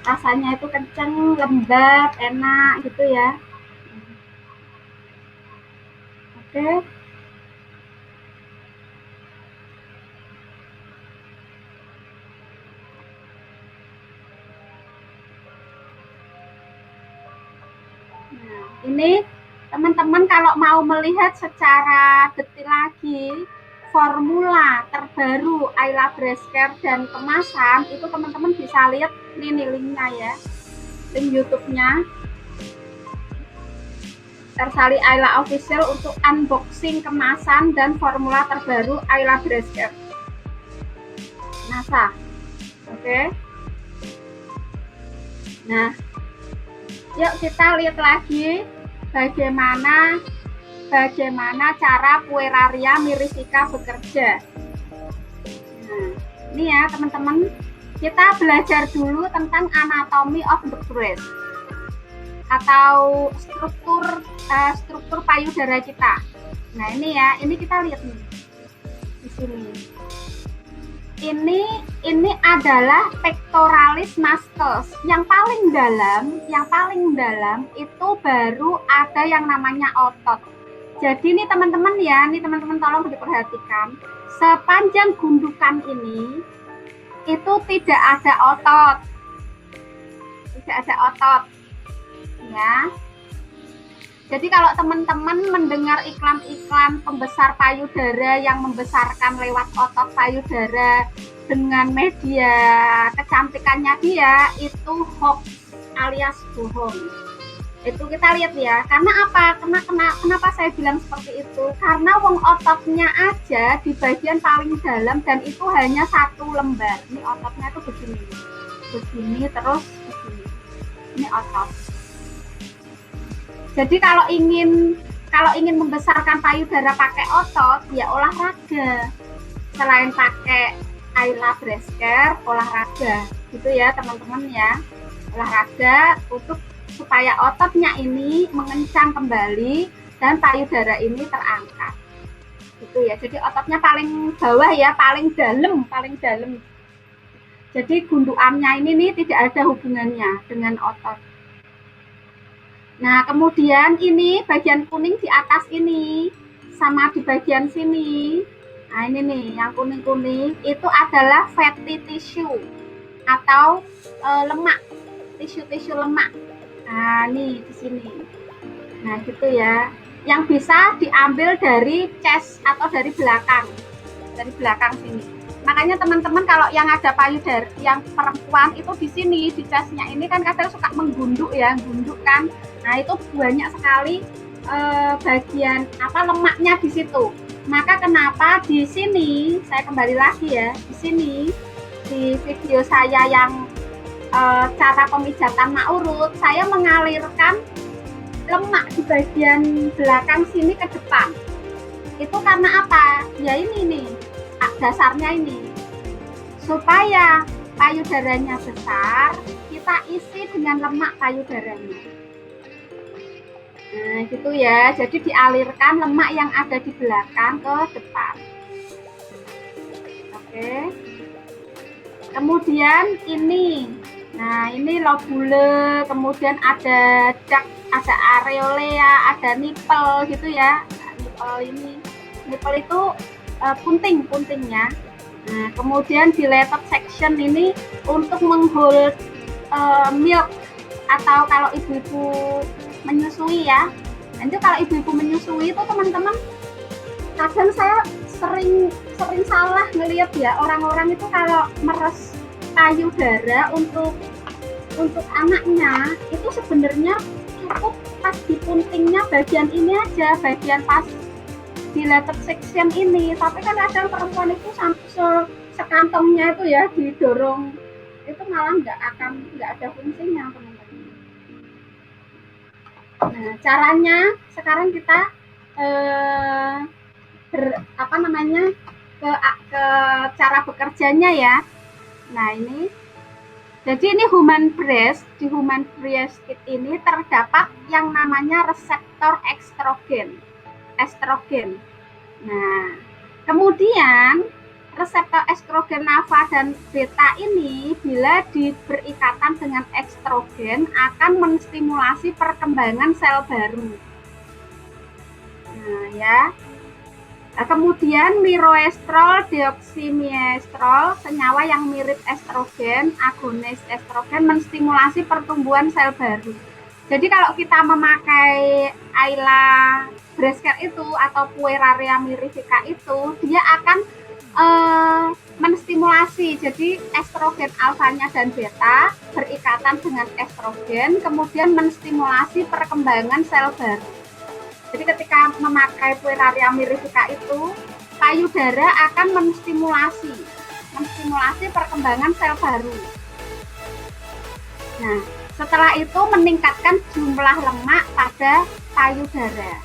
Rasanya itu kenceng, lembab, enak gitu ya. Oke. Nah, ini teman-teman kalau mau melihat secara detail lagi formula terbaru Ayla Breast Care dan kemasan, itu teman-teman bisa lihat ini linknya ya, link YouTube-nya Ersali Ayla Official untuk unboxing kemasan dan formula terbaru Ayla Breast Care NASA. Oke. Nah, yuk kita lihat lagi bagaimana cara Pueraria mirifica bekerja. Nah, ini ya teman-teman, kita belajar dulu tentang anatomy of the breast atau struktur payudara kita. Nah, ini ya, ini kita lihat nih di sini. Ini adalah pectoralis muscles. Yang paling dalam itu baru ada yang namanya otot. Jadi nih teman-teman ya, teman-teman tolong diperhatikan. Sepanjang gundukan ini itu tidak ada otot. Tidak ada otot. Ya. Jadi kalau teman-teman mendengar iklan-iklan pembesar payudara yang membesarkan lewat otot payudara dengan media kecantikannya dia, itu hoax alias bohong. Itu kita lihat ya, karena apa? Kenapa saya bilang seperti itu? Karena wong ototnya aja di bagian paling dalam dan itu hanya satu lembar. Ini ototnya tuh begini, begini terus begini. Ini otot. Jadi kalau ingin membesarkan payudara pakai otot, ya olahraga. Selain pakai Ayla breast care, olahraga, gitu ya teman-teman ya. Olahraga untuk supaya ototnya ini mengencang kembali dan payudara ini terangkat. Gitu ya. Jadi ototnya paling bawah ya, paling dalam. Jadi gundukannya ini nih tidak ada hubungannya dengan otot. Nah, kemudian ini bagian kuning di atas ini sama di bagian sini. Nah, ini nih yang kuning-kuning itu adalah fatty tissue atau lemak, tisu-tisu lemak. Nah, nih di sini. Nah, gitu ya. Yang bisa diambil dari chest atau dari belakang. Dari belakang sini. Makanya teman-teman kalau yang ada payudara yang perempuan itu di sini, di chestnya ini kan kadang suka menggunduk ya, gunduk kan. Nah, itu banyak sekali bagian lemaknya di situ. Maka kenapa di sini saya kembali lagi ya, di sini di video saya yang cara pemijatan mak urut, saya mengalirkan lemak di bagian belakang sini ke depan. Itu karena apa? Ya ini nih, dasarnya ini. Supaya payudaranya besar, kita isi dengan lemak payudaranya. Nah, gitu ya. Jadi dialirkan lemak yang ada di belakang ke depan. Oke. Kemudian ini. Nah, ini lobule, kemudian ada duct, ada areolea, ada nipple gitu ya. Nipple ini. Nipple itu puntingnya. Nah, kemudian dilated section ini untuk menghold milk atau kalau ibu-ibu menyusui ya. Nanti kalau ibu-ibu menyusui itu teman-teman, kadang saya sering salah ngelihat ya, orang-orang itu kalau meres payudara untuk anaknya itu sebenarnya cukup pas di puntingnya bagian ini aja, bagian pas dilated section ini. Tapi kan kadang perempuan itu sampai sekantongnya itu ya didorong, itu malah nggak ada fungsinya teman-teman. Nah, caranya sekarang kita ke cara bekerjanya ya. Nah, ini jadi ini human breast, di human breast kit ini terdapat yang namanya reseptor estrogen. Nah, kemudian reseptor estrogen alfa dan beta ini bila berikatan dengan estrogen akan menstimulasi perkembangan sel baru. Nah, ya. Nah, kemudian miroestrol, deoksymiestrol, senyawa yang mirip estrogen, agonis estrogen menstimulasi pertumbuhan sel baru. Jadi kalau kita memakai Ayla breast care itu atau Pueraria mirifica itu, dia akan menstimulasi, jadi estrogen alfanya dan beta berikatan dengan estrogen, kemudian menstimulasi perkembangan sel baru. Jadi ketika memakai Pueraria mirifica itu, payudara akan menstimulasi perkembangan sel baru. Nah, setelah itu meningkatkan jumlah lemak pada payudara.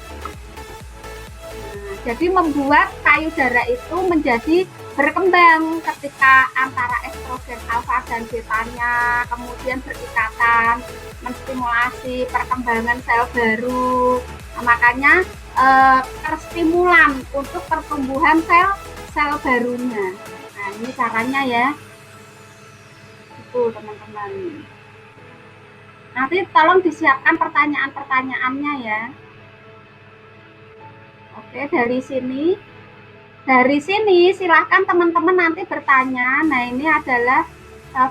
Jadi membuat payudara itu menjadi berkembang ketika antara estrogen alfa dan betanya kemudian berikatan, menstimulasi perkembangan sel baru. Nah, makanya terstimulan untuk pertumbuhan sel barunya. Nah, ini caranya ya. Itu teman-teman. Nanti tolong disiapkan pertanyaan-pertanyaannya ya. Oke, dari sini silahkan teman-teman nanti bertanya. Nah, ini adalah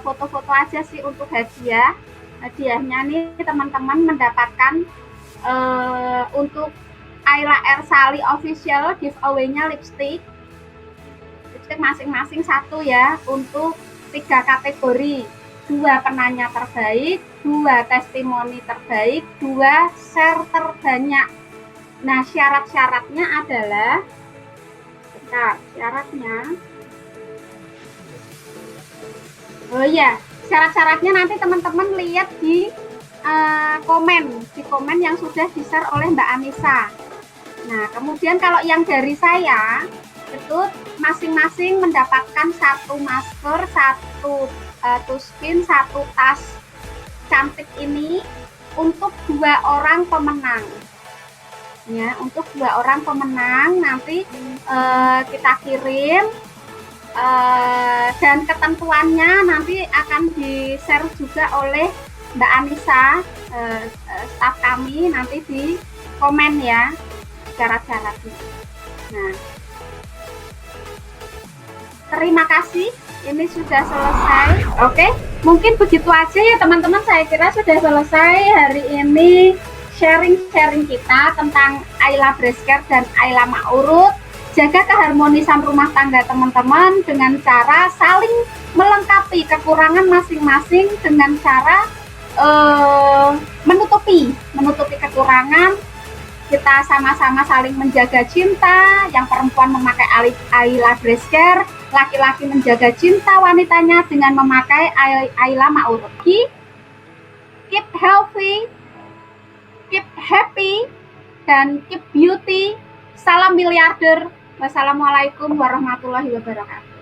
foto-foto aja sih untuk hadiah. Hadiahnya nih teman-teman mendapatkan untuk Ayla Ersali official giveaway-nya lipstick masing-masing satu ya, untuk 3 kategori. 2 penanya terbaik, 2 testimoni terbaik, 2 share terbanyak. Nah, syarat-syaratnya adalah, oh iya, syarat-syaratnya nanti teman-teman lihat di komen yang sudah di-share oleh Mbak Anissa. Nah, kemudian kalau yang dari saya itu masing-masing mendapatkan 1 masker, 1 tuspin, 1 tas cantik ini untuk 2 orang pemenang. Ya, untuk 2 orang pemenang nanti kita kirim, dan ketentuannya nanti akan di-share juga oleh Mbak Anissa, staf kami nanti di komen ya syarat-syaratnya. Nah, terima kasih, ini sudah selesai. Oke, mungkin begitu aja ya teman-teman, saya kira sudah selesai hari ini sharing-sharing kita tentang Ayla Breast Care dan Ayla Ma'urut. Jaga keharmonisan rumah tangga teman-teman dengan cara saling melengkapi kekurangan masing-masing dengan cara menutupi kekurangan. Kita sama-sama saling menjaga cinta. Yang perempuan memakai Ayla Breast Care, laki-laki menjaga cinta wanitanya dengan memakai Ayla Ma'urut. Keep healthy, keep happy, dan keep beauty. Salam miliarder. Wassalamualaikum warahmatullahi wabarakatuh.